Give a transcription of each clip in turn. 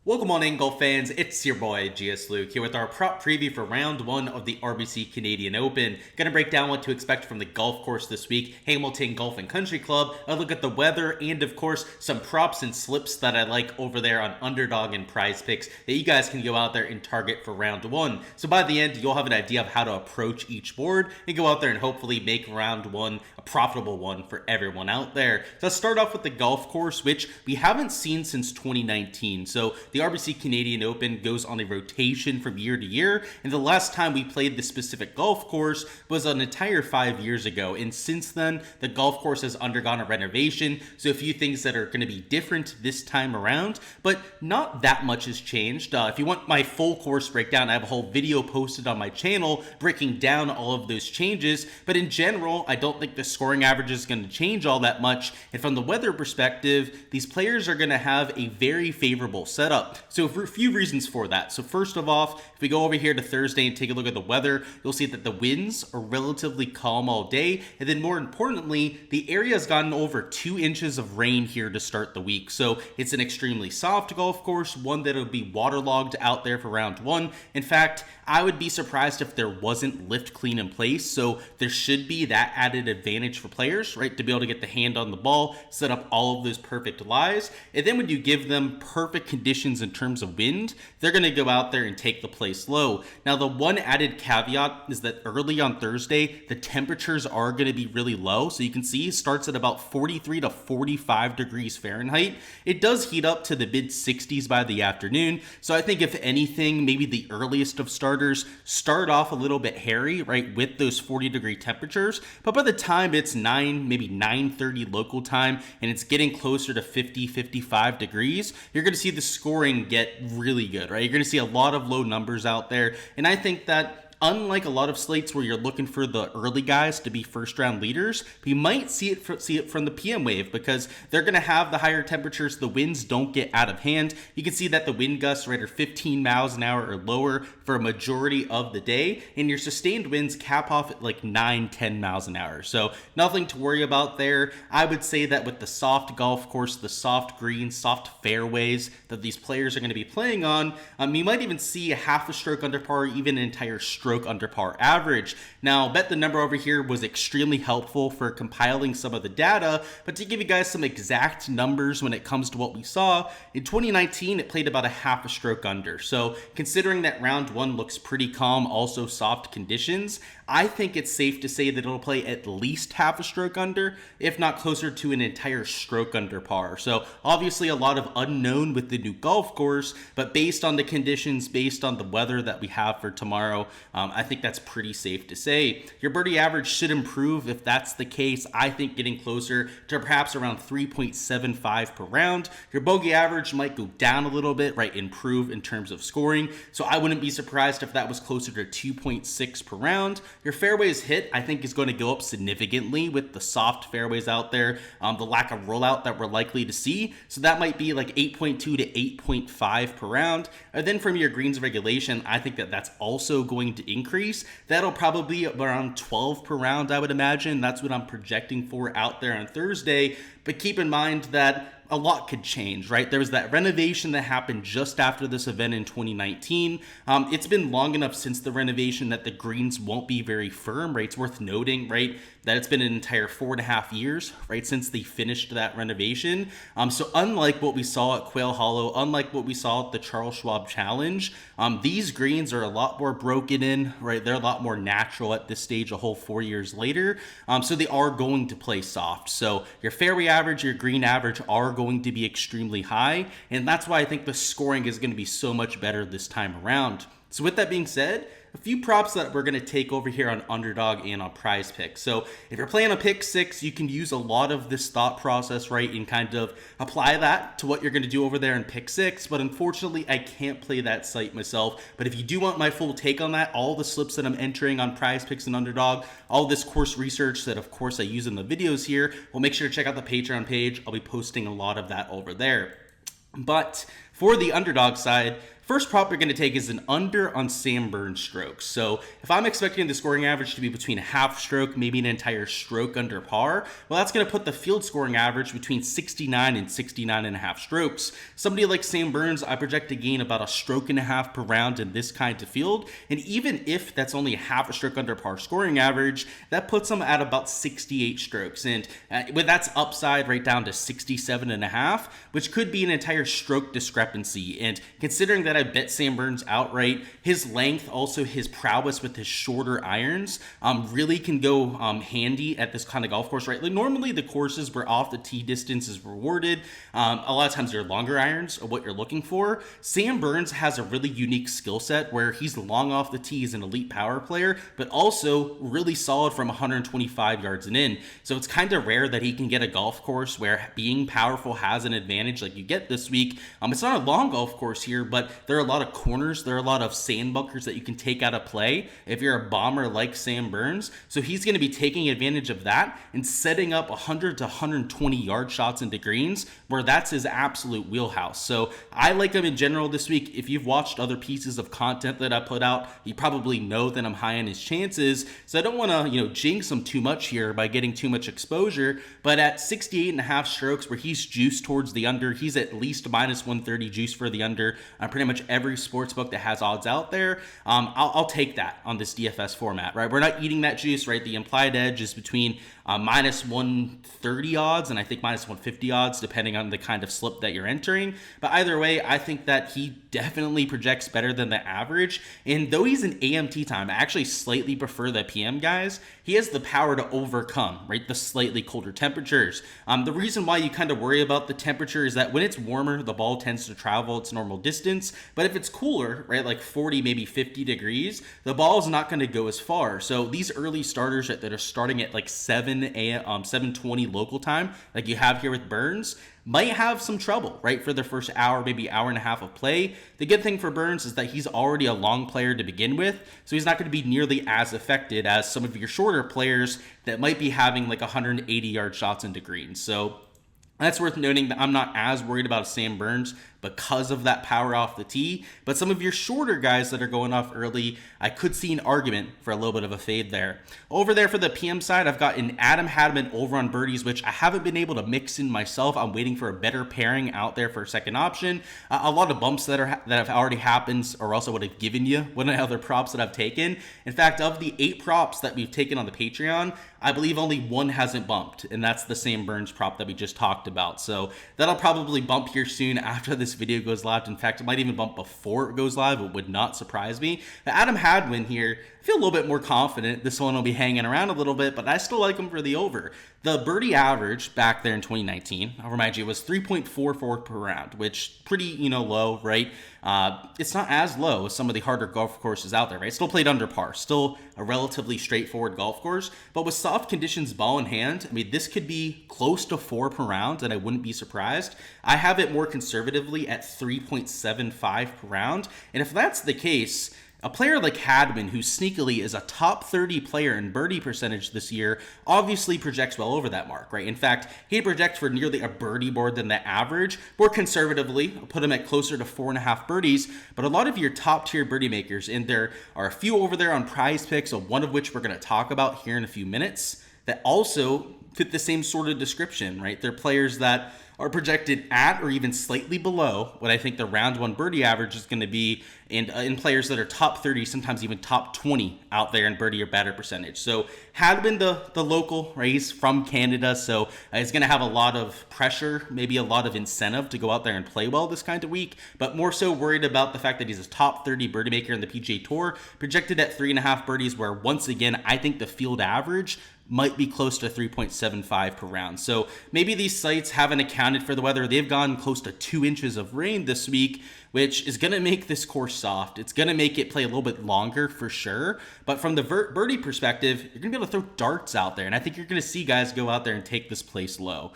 Welcome on in, golf fans. It's your boy Gsluke here with our prop preview for round one of the RBC Canadian Open. Gonna break down what to expect from the golf course this week, Hamilton Golf and Country Club, a look at the weather, and of course some props and slips that I like over there on Underdog and Prize Picks that you guys can go out there and target for round one. So by the end, you'll have an idea of how to approach each board and go out there and hopefully make round one a profitable one for everyone out there. So let's start off with the golf course, which we haven't seen since 2019. So the RBC Canadian Open goes on a rotation from year to year, and the last time we played this specific golf course was an entire 5 years ago, and since then the golf course has undergone a renovation, so a few things that are going to be different this time around, but not that much has changed. If you want my full course breakdown, I have a whole video posted on my channel breaking down all of those changes, but in general, I don't think the scoring average is going to change all that much, and from the weather perspective, these players are going to have a very favorable setup. So for a few reasons for that. So first of all, if we go over here to Thursday and take a look at the weather, you'll see that the winds are relatively calm all day. And then more importantly, the area has gotten over 2 inches of rain here to start the week. So it's an extremely soft golf course, one that'll be waterlogged out there for round one. In fact, I would be surprised if there wasn't lift clean in place. So there should be that added advantage for players, right? To be able to get the hand on the ball, set up all of those perfect lies. And then when you give them perfect conditions in terms of wind, they're going to go out there and take the play slow. Now, the one added caveat is that early on Thursday, the temperatures are going to be really low. So you can see it starts at about 43 to 45 degrees Fahrenheit. It does heat up to the mid 60s by the afternoon. So I think if anything, maybe the earliest of starters start off a little bit hairy, right, with those 40-degree temperatures. But by the time it's 9:30 local time, and it's getting closer to 50, 55 degrees, you're going to see the scoring get really good, right? You're going to see a lot of low numbers out there. And I think that unlike a lot of slates where you're looking for the early guys to be first round leaders, you might see it from the PM wave because they're going to have the higher temperatures. The winds don't get out of hand. You can see that the wind gusts right are 15 miles an hour or lower for a majority of the day, and your sustained winds cap off at like 9-10 miles an hour. So nothing to worry about there. I would say that with the soft golf course, the soft greens, soft fairways that these players are going to be playing on, you might even see a half a stroke under par, even an entire stroke under par average. Now, bet the number over here was extremely helpful for compiling some of the data, but to give you guys some exact numbers when it comes to what we saw, in 2019, it played about a half a stroke under. So considering that round one looks pretty calm, also soft conditions, I think it's safe to say that it'll play at least half a stroke under, if not closer to an entire stroke under par. So obviously a lot of unknown with the new golf course, but based on the conditions, based on the weather that we have for tomorrow, I think that's pretty safe to say. Your birdie average should improve if that's the case. I think getting closer to perhaps around 3.75 per round. Your bogey average might go down a little bit, right? Improve in terms of scoring. So I wouldn't be surprised if that was closer to 2.6 per round. Your fairways hit, I think, is going to go up significantly with the soft fairways out there, the lack of rollout that we're likely to see. So that might be like 8.2 to 8.5 per round. And then from your greens regulation, I think that that's also going to increase. That'll probably be around 12 per round, I would imagine. That's what I'm projecting for out there on Thursday. But keep in mind that a lot could change, right? There was that renovation that happened just after this event in 2019. It's been long enough since the renovation that the greens won't be very firm, right? It's worth noting, right, that it's been an entire 4.5 years, right, since they finished that renovation. So unlike what we saw at Quail Hollow, unlike what we saw at the Charles Schwab Challenge, these greens are a lot more broken in, right? They're a lot more natural at this stage, a whole 4 years later. So they are going to play soft. So your fairway average, your green average are going to be extremely high, and that's why I think the scoring is going to be so much better this time around. So with that being said, a few props that we're going to take over here on Underdog and on Prize Picks. So if you're playing a pick six, you can use a lot of this thought process, right, and kind of apply that to what you're going to do over there in pick six. But unfortunately, I can't play that site myself. But if you do want my full take on that, all the slips that I'm entering on Prize Picks and Underdog, all this course research that, of course, I use in the videos here, well, make sure to check out the Patreon page. I'll be posting a lot of that over there. But for the underdog side, first prop we're going to take is an under on Sam Burns strokes. So if I'm expecting the scoring average to be between a half stroke, maybe an entire stroke under par, well, that's going to put the field scoring average between 69 and 69 and a half strokes. Somebody like Sam Burns, I project to gain about a stroke and a half per round in this kind of field. And even if that's only a half a stroke under par scoring average, that puts him at about 68 strokes. And with that's upside right down to 67 and a half, which could be an entire stroke discrepancy. And considering that I bet Sam Burns outright, his length, also his prowess with his shorter irons, really can go handy at this kind of golf course, right? Like normally the courses where off the tee distance is rewarded, a lot of times they're longer irons are what you're looking for. Sam Burns has a really unique skill set where he's long off the tee, he's an elite power player, but also really solid from 125 yards and in. So it's kind of rare that he can get a golf course where being powerful has an advantage like you get this week. It's not a long golf course here, but there are a lot of corners, there are a lot of sand bunkers that you can take out of play if you're a bomber like Sam Burns. So he's going to be taking advantage of that and setting up 100 to 120 yard shots into greens where that's his absolute wheelhouse. So I like him in general this week. If you've watched other pieces of content that I put out, you probably know that I'm high on his chances. So I don't want to, jinx him too much here by getting too much exposure. But at 68 and a half strokes where he's juiced towards the under, he's at least minus 130 juice for the under on pretty much every sports book that has odds out there. I'll take that on this DFS format, right? We're not eating that juice, right? The implied edge is between minus 130 odds and I think minus 150 odds depending on the kind of slip that you're entering. But either way, I think that he definitely projects better than the average. And though he's an AMT time, I actually slightly prefer the PM guys. He has the power to overcome, right, the slightly colder temperatures. The reason why you kind of worry about the temperature is that when it's warmer, the ball tends to travel its normal distance. But if it's cooler, right, like 40, maybe 50 degrees, the ball is not going to go as far. So these early starters that are starting at like 7:20 local time, like you have here with Burns, might have some trouble, right, for their first hour, maybe hour and a half of play. The good thing for Burns is that he's already a long player to begin with, so he's not going to be nearly as affected as some of your shorter players that might be having like 180 yard shots into greens. So that's worth noting that I'm not as worried about Sam Burns because of that power off the tee. But some of your shorter guys that are going off early, I could see an argument for a little bit of a fade there. Over there for the PM side, I've got an Adam Hadwin over on birdies, which I haven't been able to mix in myself. I'm waiting for a better pairing out there for a second option. A lot of bumps that have already happened are also what I've given you, one of the other props that I've taken. In fact, of the 8 props that we've taken on the Patreon, I believe only one hasn't bumped, and that's the Sam Burns prop that we just talked about. So that'll probably bump here soon after this video goes live. In fact, it might even bump before it goes live. It would not surprise me. But Adam Hadwin here, I feel a little bit more confident. This one will be hanging around a little bit, but I still like him for the over. The birdie average back there in 2019, I'll remind you, was 3.44 per round, which pretty, low, right? It's not as low as some of the harder golf courses out there, right? Still played under par, still a relatively straightforward golf course, but with soft conditions, ball in hand, I mean, this could be close to 4 per round, and I wouldn't be surprised. I have it more conservatively at 3.75 per round, and if that's the case, a player like Hadwin, who sneakily is a top 30 player in birdie percentage this year, obviously projects well over that mark, right? In fact, he projects for nearly a birdie more than the average. More conservatively, I'll put him at closer to 4.5 birdies, but a lot of your top tier birdie makers, and there are a few over there on Prize Picks, one of which we're going to talk about here in a few minutes, that also fit the same sort of description, right? They're players that are projected at or even slightly below what I think the round 1 birdie average is going to be, and in players that are top 30, sometimes even top 20 out there in birdie or batter percentage. So Hadwin, the local, right? He's from Canada, so he's going to have a lot of pressure, maybe a lot of incentive to go out there and play well this kind of week, but more so worried about the fact that he's a top 30 birdie maker in the PGA Tour, projected at 3.5 birdies, where once again, I think the field average might be close to 3.75 per round. So maybe these sites haven't accounted for the weather. They've gone close to 2 inches of rain this week, which is going to make this course soft. It's going to make it play a little bit longer for sure. But from the birdie perspective, you're going to be able to throw darts out there. And I think you're going to see guys go out there and take this place low.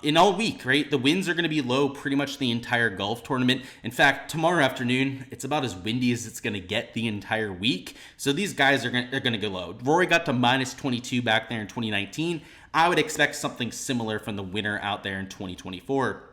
In all week, right? The winds are going to be low pretty much the entire golf tournament. In fact, tomorrow afternoon, it's about as windy as it's going to get the entire week. So these guys are going to go low. Rory got to minus 22 back there in 2019. I would expect something similar from the winner out there in 2024.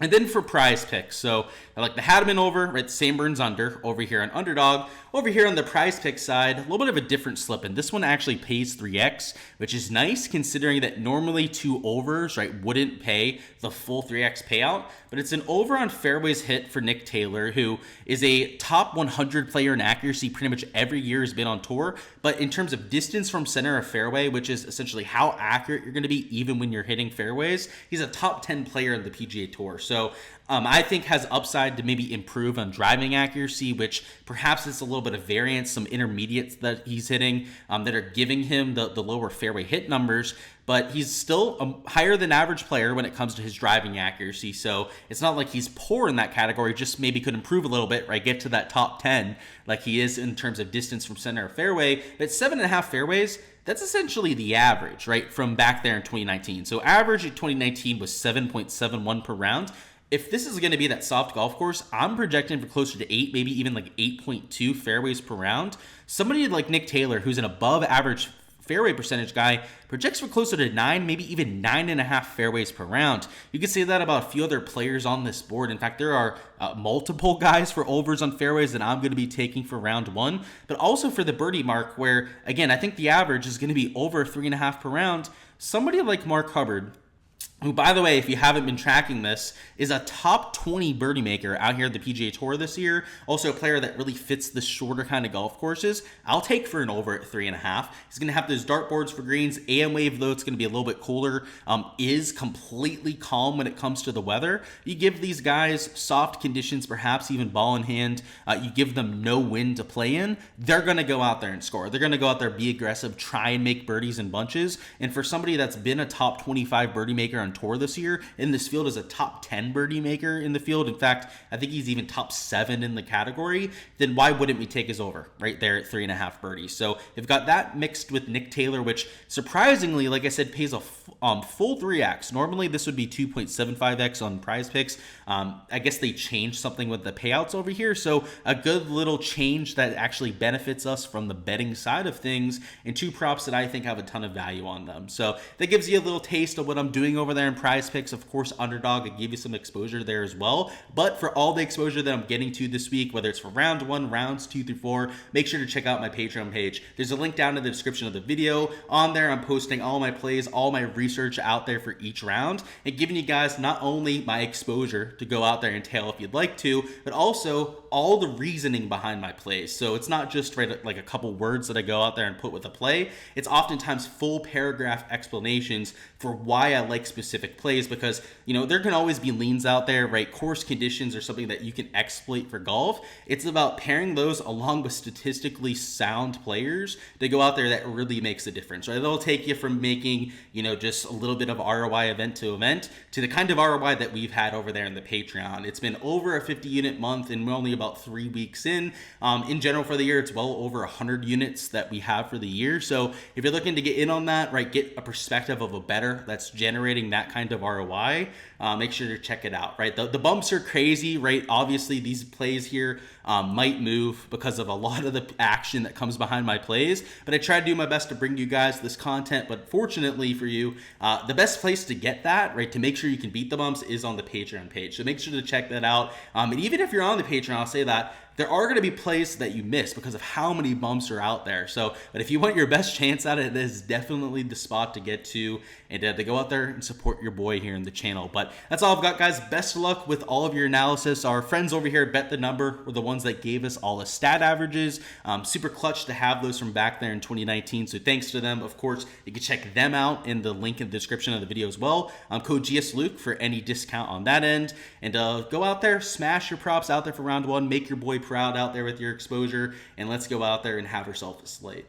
And then for prize picks, so I like the Hadman over, right? Same burns under over here on Underdog. Over here on the prize pick side, a little bit of a different slip, and this one actually pays 3x, which is nice considering that normally 2 overs, right, wouldn't pay the full 3x payout. But it's an over on fairways hit for Nick Taylor, who is a top 100 player in accuracy pretty much every year has been on tour. But in terms of distance from center of fairway, which is essentially how accurate you're going to be even when you're hitting fairways, he's a top 10 player in the PGA Tour. So I think has upside to maybe improve on driving accuracy, which perhaps it's a little bit of variance, some intermediates that he's hitting that are giving him the lower fairway hit numbers. But he's still a higher than average player when it comes to his driving accuracy. So it's not like he's poor in that category, just maybe could improve a little bit, right? Get to that top 10 like he is in terms of distance from center of fairway. But 7.5 fairways, that's essentially the average, right? From back there in 2019. So average in 2019 was 7.71 per round. If this is going to be that soft golf course, I'm projecting for closer to 8, maybe even like 8.2 fairways per round. Somebody like Nick Taylor, who's an above average fairway percentage guy, projects for closer to 9, maybe even 9.5 fairways per round. You can say that about a few other players on this board. In fact, there are multiple guys for overs on fairways that I'm going to be taking for round 1, but also for the birdie mark, where, again, I think the average is going to be over 3.5 per round. Somebody like Mark Hubbard, who, by the way, if you haven't been tracking this, is a top 20 birdie maker out here at the PGA Tour this year. Also a player that really fits the shorter kind of golf courses. I'll take for an over at 3.5. He's going to have those dartboards for greens. AM wave, though it's going to be a little bit colder, is completely calm when it comes to the weather. You give these guys soft conditions, perhaps even ball in hand. You give them no wind to play in. They're going to go out there and score. They're going to go out there, be aggressive, try and make birdies in bunches. And for somebody that's been a top 25 birdie maker on tour this year, in this field is a top 10 birdie maker in the field. In fact, I think he's even top 7 in the category. Then why wouldn't we take his over right there at 3.5 birdies? So they've got that mixed with Nick Taylor, which surprisingly, like I said, pays a full 3x. Normally this would be 2.75x on Prize Picks. I guess they changed something with the payouts over here. So a good little change that actually benefits us from the betting side of things, and 2 props that I think have a ton of value on them. So that gives you a little taste of what I'm doing over there in Prize Picks. Of course, Underdog, I give you some exposure there as well. But for all the exposure that I'm getting to this week, whether it's for round 1, rounds 2 through 4, make sure to check out my Patreon page. There's a link down in the description of the video. On there, I'm posting all my plays, all my research out there for each round, and giving you guys not only my exposure to go out there and tail if you'd like to, but also all the reasoning behind my plays. So it's not just like a couple words that I go out there and put with a play. It's oftentimes full paragraph explanations for why I like specific plays, because there can always be leans out there, right? Course conditions are something that you can exploit for golf. It's about pairing those along with statistically sound players to go out there that really makes a difference, right? They'll take you from making just a little bit of ROI event to the kind of ROI that we've had over there in the Patreon. It's been over a 50 unit month, and we're only about 3 weeks in. In general for the year, it's well over 100 units that we have for the year. So if you're looking to get in on that, right, get a perspective of a bettor that's generating that kind of ROI, make sure to check it out, right? The bumps are crazy, right? Obviously, these plays here might move because of a lot of the action that comes behind my plays, but I try to do my best to bring you guys this content. But fortunately for you, the best place to get that, right, to make sure you can beat the bumps is on the Patreon page. So make sure to check that out. And even if you're on the Patreon, I'll say that there are going to be plays that you miss because of how many bumps are out there. So, but if you want your best chance at it, this is definitely the spot to get to, and to go out there and support your boy here in the channel. But that's all I've got, guys. Best of luck with all of your analysis. Our friends over here at Bet the Number were the ones that gave us all the stat averages. Super clutch to have those from back there in 2019. So thanks to them. Of course, you can check them out in the link in the description of the video as well. Code Gsluke for any discount on that end. And go out there, smash your props out there for round 1, make your boy proud out there with your exposure, and let's go out there and have ourselves a slate.